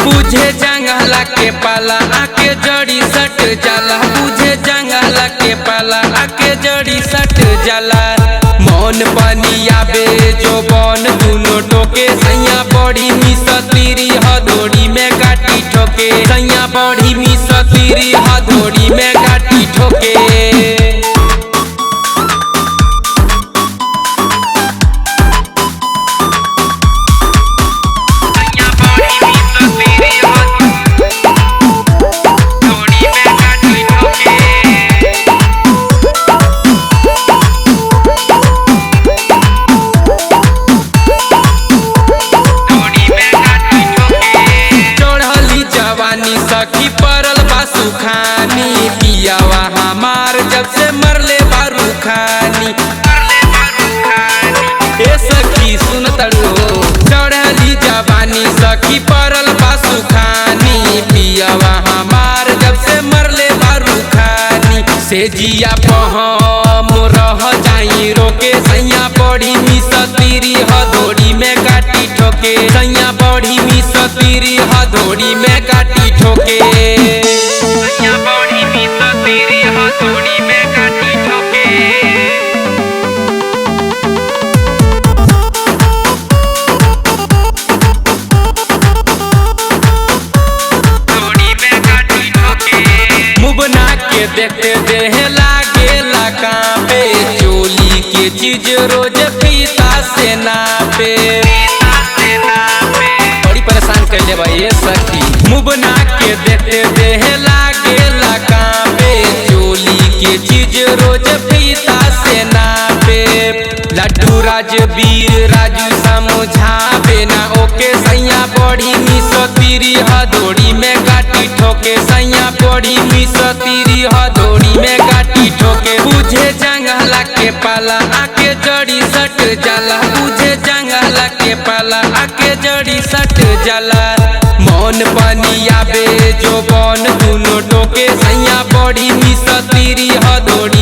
बुझे जंगला के पाला आके जड़ी सट जाला, बुझे जंगला के पाला आके जड़ी सट जाला। मन पनिया बे जो बन दुनो टोके, सैया बड़ी मिसतीरी हथौड़ी में काटी ठोके, सैया बड़ी मिसतीरी हथौड़ी में काटी ठोके। सखी परल बासु खानी पियावा हमार जब से मरले बारू खानी। ए सखी सुन तड़ो चढ़ली जवानी, सखी परल बासु खानी पियावा हमार जब से मरले बारू खानी। से जिया पहम रह जाई रोके, सैया बड़ी मिसतीरी हथौड़ी में काटी ठोके, सैया बड़ी मिसतीरी हथौड़ी में काटी ठोके, सैया बड़ी मिसतीरी हथौड़ी में काटी ठोके। मुबना के देखते देह लागेला कांपे, चोली के चीज रोज फीता से नापे, बड़ी परेशान कर ले भाई ये सखी। मुबना के देखते देह लागेला कांपे, चोली के चीज रोज फीता से नापे। लड्डू राजवीर राजू समझावे ना ओके, सैया बड़ी मिसतीरी हथौड़ी में काटी ठोके, सैया बड़ी मिसतीरी हथौड़ी में काटी ठोके। बुझे जंगला के पाला आके जड़ी सट जाला, बुझे जंगला के पाला आके जड़ी सट जाला। मन पनिया बे जो बन दुनो टोके, सैया बड़ी मिसतीरी हथौड़ी